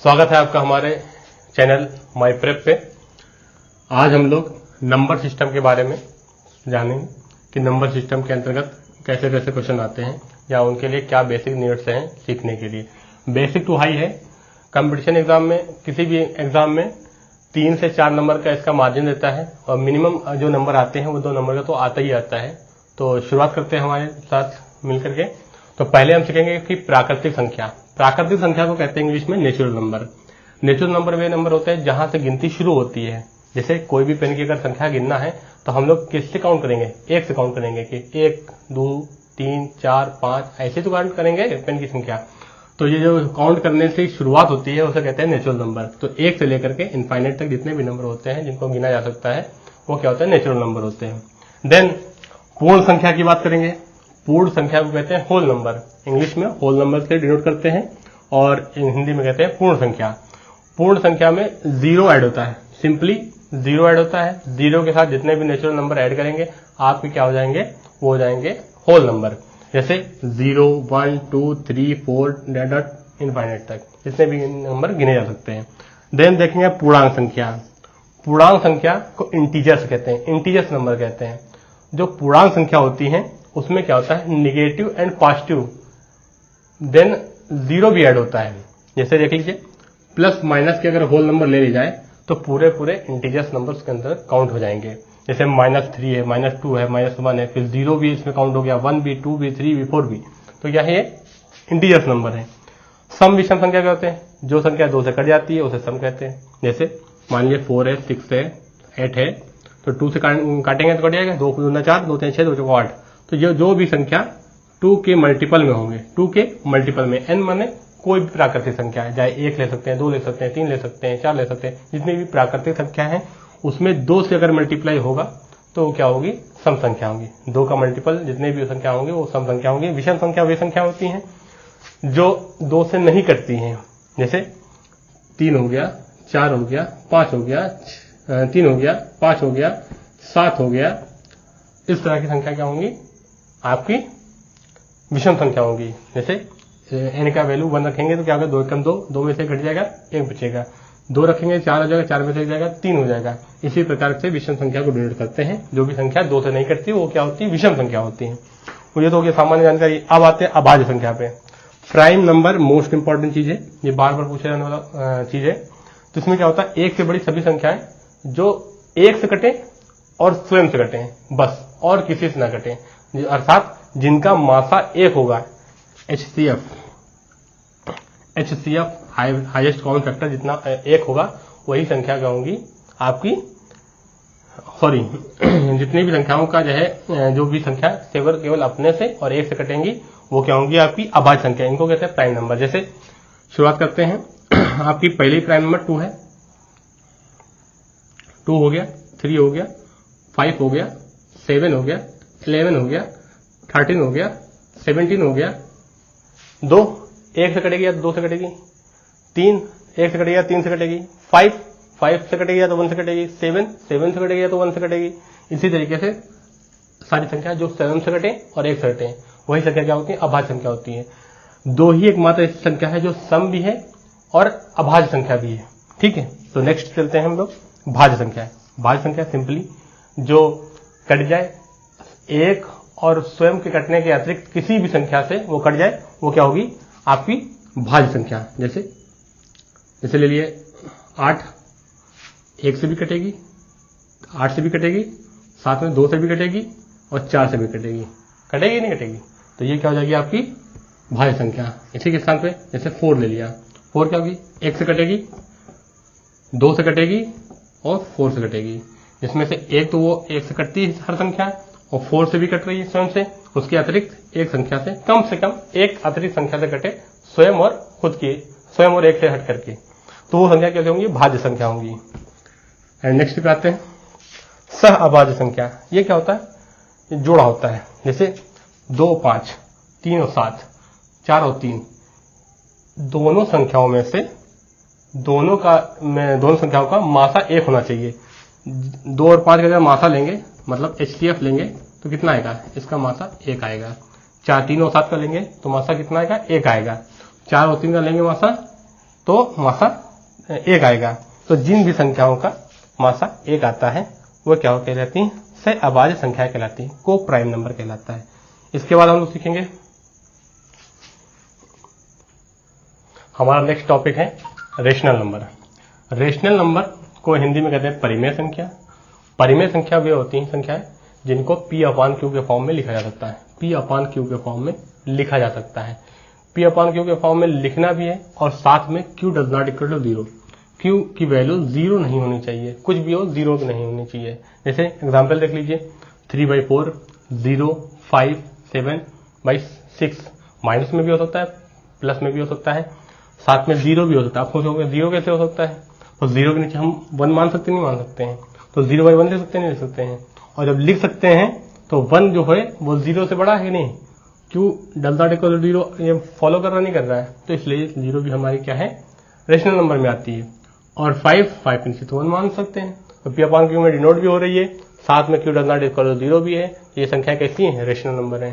स्वागत है आपका हमारे चैनल माई प्रेप पे। आज हम लोग नंबर सिस्टम के बारे में जानेंगे कि नंबर सिस्टम के अंतर्गत कैसे कैसे क्वेश्चन आते हैं या उनके लिए क्या बेसिक नीड्स हैं सीखने के लिए। बेसिक टू हाई है। कंपटीशन एग्जाम में, किसी भी एग्जाम में 3 से 4 नंबर का इसका मार्जिन देता है और मिनिमम जो नंबर आते हैं वो 2 नंबर का तो आता ही आता है। तो शुरुआत करते हैं हमारे साथ मिलकर के। तो पहले हम सीखेंगे कि प्राकृतिक संख्या। प्राकृतिक संख्या को कहते हैं इंग्लिश में नेचुरल नंबर। नेचुरल नंबर वे नंबर होते हैं जहां से गिनती शुरू होती है। जैसे कोई भी पेन की अगर संख्या गिनना है तो हम लोग किससे काउंट करेंगे? 1 से काउंट करेंगे कि 1, 2, 3, 4, 5 ऐसे तो काउंट करेंगे पेन की संख्या। तो ये जो काउंट करने से शुरुआत होती है उसे कहते हैं नेचुरल नंबर। तो 1 से लेकर के इनफाइनाइट तक जितने भी नंबर होते हैं जिनको गिना जा सकता है वो क्या होता है? नेचुरल नंबर होते हैं। देन पूर्ण संख्या की बात करेंगे। पूर्ण संख्या को कहते हैं होल नंबर। इंग्लिश में होल नंबर से डिनोट करते हैं और हिंदी में कहते हैं पूर्ण संख्या। पूर्ण संख्या में 0 ऐड होता है, सिंपली 0 ऐड होता है। 0 के साथ जितने भी नेचुरल नंबर ऐड करेंगे आपके क्या हो जाएंगे? वो हो जाएंगे होल नंबर। जैसे 0, 1, 2, 3, 4 डॉट इनफाइनाइट तक जितने भी नंबर गिने जा सकते हैं। देन देखेंगे पूर्णांक संख्या। पूर्णांक संख्या को इंटीजर्स कहते हैं, इंटीजर्स नंबर कहते हैं। जो पूर्णांक संख्या होती है उसमें क्या होता है? निगेटिव एंड पॉजिटिव, देन 0 भी ऐड होता है। जैसे देख लीजिए प्लस माइनस के अगर होल नंबर ले ली जाए तो पूरे इंटीजर्स नंबर्स के अंदर काउंट हो जाएंगे। जैसे -3 है, -2 है, -1 है, फिर 0 भी इसमें काउंट हो गया, 1 भी, 2 भी, 3 भी, 4 भी। तो क्या है? ये इंटीजर्स नंबर है। सम विषम संख्या क्या होते हैं? जो संख्या 2 से कट जाती है उसे सम कहते हैं। जैसे मान लीजिए 4 है, 6 है, 8 है, तो 2 से काटेंगे तो कट जाएगा। 2 दूना 4, 2 3 6, 2 4 8। तो ये जो भी संख्या 2 के मल्टीपल में होंगे, 2 के मल्टीपल में, n माने कोई भी प्राकृतिक संख्या है, चाहे 1 ले सकते हैं, 2 ले सकते हैं, 3 ले सकते हैं, 4 ले सकते हैं, जितनी भी प्राकृतिक संख्या है उसमें 2 से अगर मल्टीप्लाई होगा तो क्या होगी? सम संख्या होगी। 2 का मल्टीपल जितने भी संख्या होंगे वो सम संख्या होंगी। विषम संख्या वे संख्या होती हैं जो 2 से नहीं कटती हैं। जैसे 3 हो गया, 4 हो गया, 5 हो गया, 3 हो गया, 5 हो गया, 7 हो गया। इस तरह की संख्या क्या होंगी? आपकी विषम संख्या होगी। जैसे n का वैल्यू 1 रखेंगे तो क्या होगा? 2 कम 2, 2 में से घट जाएगा, 1 बचेगा। 2 रखेंगे 4 हो जाएगा, 4 में से जाएगा 3 हो जाएगा। इसी प्रकार से विषम संख्या को डिनोट करते हैं। जो भी संख्या 2 से नहीं कटती वो क्या होती है? विषम संख्या होती है। ये तो हो गया सामान्य जानकारी। अब आते हैं अभाज्य संख्या पे। प्राइम नंबर मोस्ट इंपॉर्टेंट चीज है, ये बार बार पूछा जाने वाला चीज है। तो इसमें क्या होता है? 1 से बड़ी सभी संख्याएं जो 1 से कटे और स्वयं से कटे बस, और किसी से ना कटे, अर्थात जिनका मासा 1 होगा। HCF हाईएस्ट कॉमन फैक्टर जितना 1 होगा वही संख्या क्या होंगी आपकी? सॉरी जितनी भी संख्याओं का जो है, जो भी संख्या केवल अपने से और 1 से कटेंगी वो क्या होंगी? आपकी अभाज्य संख्या। इनको कहते हैं प्राइम नंबर। जैसे शुरुआत करते हैं। आपकी पहली प्राइम नंबर 2 है। 2 हो गया, 3 हो गया, 5 हो गया, 7 हो गया, 11 हो गया, 13 हो गया, 17 हो गया। 2 1 से कटेगी या 2 से कटेगी। 3 1 से कटेगी या 3 से कटेगी। 5 से कटेगी या तो 1 से कटेगी। 7 से कटेगी या तो 1 से कटेगी। इसी तरीके से सारी संख्या जो 7 से कटे और 1 से कटे वही संख्या क्या होती है? अभाज्य संख्या होती है। 2 ही एकमात्र ऐसी संख्या है जो सम भी है और अभाज्य संख्या भी है। ठीक है, तो नेक्स्ट चलते हैं हम लोग भाज्य संख्या। भाज्य संख्या सिंपली जो कट जाए, 1 और स्वयं के कटने के अतिरिक्त किसी भी संख्या से वो कट जाए वो क्या होगी? आपकी भाज्य संख्या। जैसे ले लिए 8, 1 से भी कटेगी, 8 से भी कटेगी, साथ में 2 से भी कटेगी और 4 से भी कटेगी। कटेगी नहीं कटेगी? तो ये क्या हो जाएगी? आपकी भाज्य संख्या। इसी के स्थान पे जैसे 4 ले लिया। 4 क्या होगी? 1 से कटेगी, 2 से कटेगी और 4 से कटेगी। जिसमें से एक तो वो 1 से कटती है हर संख्या और 4 से भी कट रही है स्वयं से। उसके अतिरिक्त एक संख्या से कम एक अतिरिक्त संख्या से कटे, स्वयं और खुद की, स्वयं और 1 से हट करके, तो वो संख्या कैसे होंगी? भाज्य संख्या होंगी। एंड नेक्स्ट पे आते हैं सह अभाज्य संख्या। ये क्या होता है? जोड़ा होता है। जैसे 2 और 5, 3 और 7, 4 और 3, दोनों संख्याओं में से दोनों संख्याओं का मासा 1 होना चाहिए। 2 और 5 का अगर मासा लेंगे मतलब HCF लेंगे तो कितना आएगा? इसका मासा 1 आएगा। 4, 3 और 7 का लेंगे तो मासा कितना आएगा? 1 आएगा। 4 और 3 का लेंगे मासा तो मासा 1 आएगा। तो जिन भी संख्याओं का मासा 1 आता है वो क्या कहलाती है? सह अभाज्य संख्या कहलाती है, को प्राइम नंबर कहलाता है। इसके बाद हम लोग सीखेंगे, हमारा नेक्स्ट टॉपिक है रेशनल नंबर। रेशनल नंबर को हिंदी में कहते हैं परिमेय संख्या। परिमेय संख्या वे होती हैं संख्याएं जिनको P/Q के फॉर्म में लिखा जा सकता है। P/Q के फॉर्म में लिखा जा सकता है। P/Q के फॉर्म में लिखना भी है और साथ में Q does not equal to 0, Q की वैल्यू 0 नहीं होनी चाहिए, कुछ भी हो 0 नहीं होनी चाहिए। जैसे एग्जाम्पल देख लीजिए, 3/4, 0, 5, 7/6। माइनस में भी हो सकता है, प्लस में भी हो सकता है, साथ में 0 भी हो सकता है। आप सोचोगे 0 कैसे हो सकता है? तो 0 के नीचे हम 1 मान सकते नहीं मान सकते हैं, तो 0/1 लिख सकते नहीं लिख सकते हैं। और जब लिख सकते हैं तो 1 जो है वो 0 से बड़ा है नहीं, क्यों डज नॉट इक्वल टू 0 ये फॉलो कर रहा नहीं कर रहा है, तो इसलिए 0 भी हमारी क्या है? रेशनल नंबर में आती है। और 5 के नीचे तो 1 मान सकते हैं, तो P/Q में डिनोट भी हो रही है, साथ में Q does not equal to 0 भी है। ये संख्या कैसी है? रेशनल नंबर है।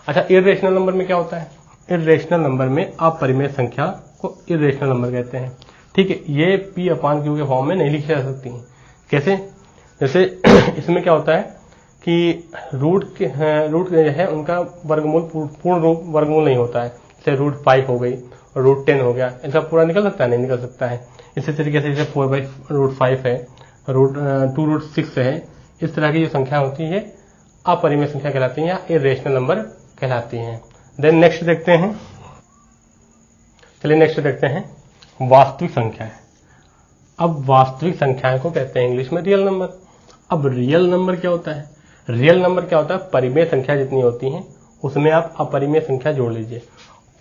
अच्छा, इर्रेशनल नंबर में क्या होता है? इर्रेशनल नंबर में अपरिमेय संख्या को इर्रेशनल नंबर कहते हैं। ठीक है, ये P/Q के फॉर्म में नहीं लिखी जा सकती। कैसे? जैसे इसमें क्या होता है कि रूट जो है उनका वर्गमूल पूर्ण रूप वर्गमूल नहीं होता है। जैसे √5 हो गई और √10 हो गया, इनका पूरा निकल सकता है? नहीं निकल सकता है। इसी तरीके से जैसे 4/√5 है, 2√6 है, इस तरह की जो संख्या होती है अपरिमेय संख्या कहलाती है या इर्रेशनल नंबर कहलाती हैं। देन नेक्स्ट देखते हैं, चलिए नेक्स्ट देखते हैं वास्तविक संख्याएं। अब वास्तविक संख्याएं को कहते हैं इंग्लिश में रियल नंबर। अब रियल नंबर क्या होता है? रियल नंबर क्या होता है? परिमेय संख्या जितनी होती हैं उसमें आप अपरिमेय संख्या जोड़ लीजिए।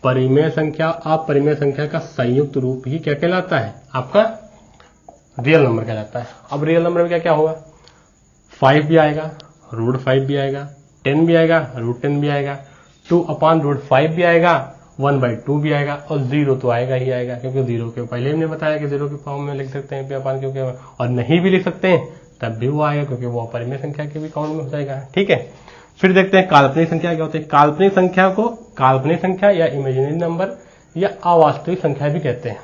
परिमेय संख्या अपरिमेय संख्या का संयुक्त रूप ही क्या कहलाता है? आपका रियल नंबर कहलाता है। अब रियल नंबर में क्या क्या होगा? 5 भी आएगा, √5 भी आएगा, 10 भी आएगा, √10 भी आएगा, 2/√5 भी आएगा, 1/2 भी आएगा, और 0 तो आएगा ही आएगा, क्योंकि 0 के पहले हमने बताया कि 0 के फॉर्म में लिख सकते हैं P/Q के, और नहीं भी लिख सकते हैं तब भी वो आएगा, क्योंकि वो अपरिमेय संख्या के भी काउंट में हो जाएगा। ठीक है, फिर देखते हैं काल्पनिक संख्या क्या होती है। काल्पनिक संख्या को काल्पनिक संख्या या इमेजिनरी नंबर या अवास्तविक संख्या भी कहते हैं।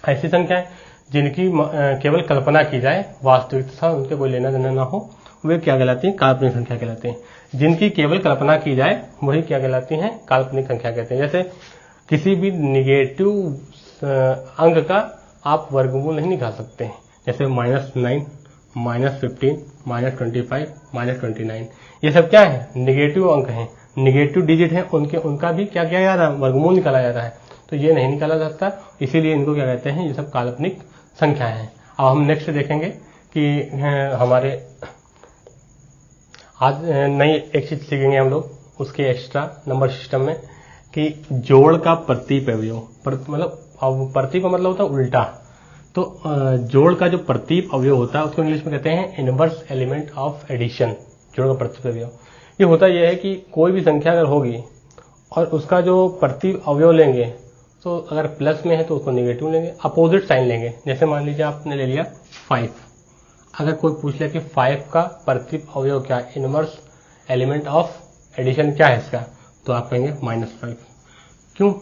ऐसी संख्याएं जिनकी केवल कल्पना की जाए, वास्तविकता उनके कोई लेना देना ना हो, वे क्या कहलाती हैं? काल्पनिक संख्या कहलाती हैं। जिनकी केवल कल्पना की जाए वही क्या कहलाती हैं? काल्पनिक संख्या कहते हैं। जैसे किसी भी निगेटिव अंक का आप वर्गमूल नहीं निकाल सकते हैं, जैसे -9, -15, -25, -29, ये सब क्या है? निगेटिव अंक हैं, निगेटिव डिजिट हैं, उनका भी क्या किया जा रहा है? वर्गमूल निकाला जा रहा है, तो ये नहीं निकाला जा सकता, इसीलिए इनको क्या कहते हैं? ये सब काल्पनिक संख्या है। अब हम नेक्स्ट देखेंगे कि हमारे आज नई एक चीज सीखेंगे हम लोग उसके एक्स्ट्रा नंबर सिस्टम में, कि जोड़ का प्रतीप अवयव, मतलब अब प्रतीप का मतलब होता है उल्टा, तो जोड़ का जो प्रतीप अवयव होता है उसको इंग्लिश में कहते हैं इनवर्स एलिमेंट ऑफ एडिशन। जोड़ का प्रतीप अवयव ये होता यह है कि कोई भी संख्या अगर होगी और उसका जो प्रतीप अवयव लेंगे, तो अगर प्लस में है तो उसको नेगेटिव लेंगे, अपोजिट साइन लेंगे। जैसे मान लीजिए आपने ले लिया 5, अगर कोई पूछ लिया कि 5 का प्रतीप अवयव क्या है, इनवर्स एलिमेंट ऑफ एडिशन क्या है इसका, तो आप कहेंगे -5। क्यों?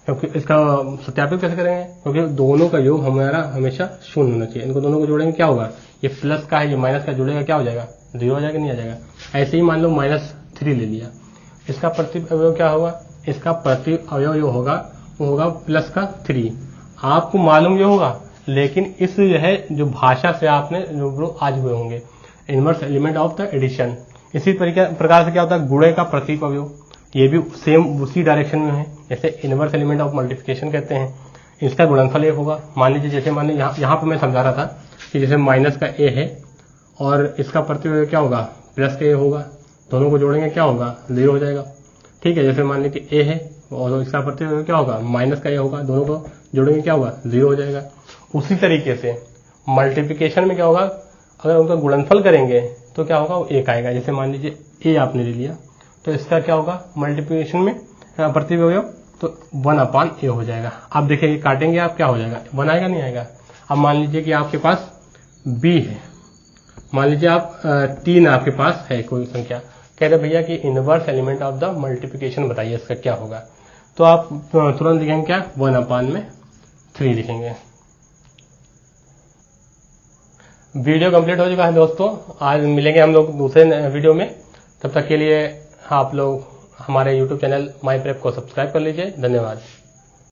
क्योंकि इसका सत्यापित कैसे करेंगे? क्योंकि दोनों का योग हमारा हमेशा 0 होना चाहिए। इनको दोनों को जोड़ेंगे क्या होगा? ये प्लस का है, ये माइनस का जुड़ेगा, क्या हो जाएगा? 0 हो जाएगा, नहीं आ जाएगा। ऐसे ही मान लो -3 ले लिया, इसका प्रतीप अवयव क्या होगा? इसका प्रतीप अवयव जो होगा वो होगा प्लस का 3। आपको मालूम ये होगा, लेकिन इस जो भाषा से आपने रूबरू आज हुए होंगे, inverse element of the addition. इसी प्रकार से क्या होता है? गुणे का प्रतीप अवयव, ये भी सेम उसी डायरेक्शन में है, जैसे इनवर्स एलिमेंट ऑफ मल्टीप्लिकेशन कहते हैं। इसका गुणनफल 1 होगा। मान लीजिए जैसे मान लीजिए यहाँ पे मैं समझा रहा था कि जैसे माइनस का a है और इसका प्रतीप अवयव क्या होगा? प्लस का a होगा, दोनों को जोड़ेंगे क्या होगा? 0 हो जाएगा। ठीक है, जैसे मान लीजिए a है और इसका प्रतीप अवयव क्या होगा? माइनस का a होगा, दोनों को जोड़ेंगे क्या होगा? 0 हो जाएगा। उसी तरीके से मल्टीप्लिकेशन में क्या होगा? अगर उनका गुणनफल करेंगे तो क्या होगा? वो 1 आएगा। जैसे मान लीजिए a आपने ले लिया, तो इसका क्या होगा मल्टीप्लिकेशन में प्रतीप अवयव? तो 1/a हो जाएगा। आप देखिए काटेंगे आप, क्या हो जाएगा? 1 आएगा, नहीं आएगा। अब मान लीजिए कि आपके पास b है, मान लीजिए आप 3 आपके पास है कोई संख्या, कह रहे भैया कि inverse element of the multiplication बताइए इसका क्या होगा, तो आप तुरंत लिखेंगे क्या? 1/3 3 लिखेंगे। वीडियो कंप्लीट हो चुका है दोस्तों। आज मिलेंगे हम लोग दूसरे वीडियो में। तब तक के लिए आप लोग हमारे YouTube चैनल माई प्रेप को सब्सक्राइब कर लीजिए। धन्यवाद।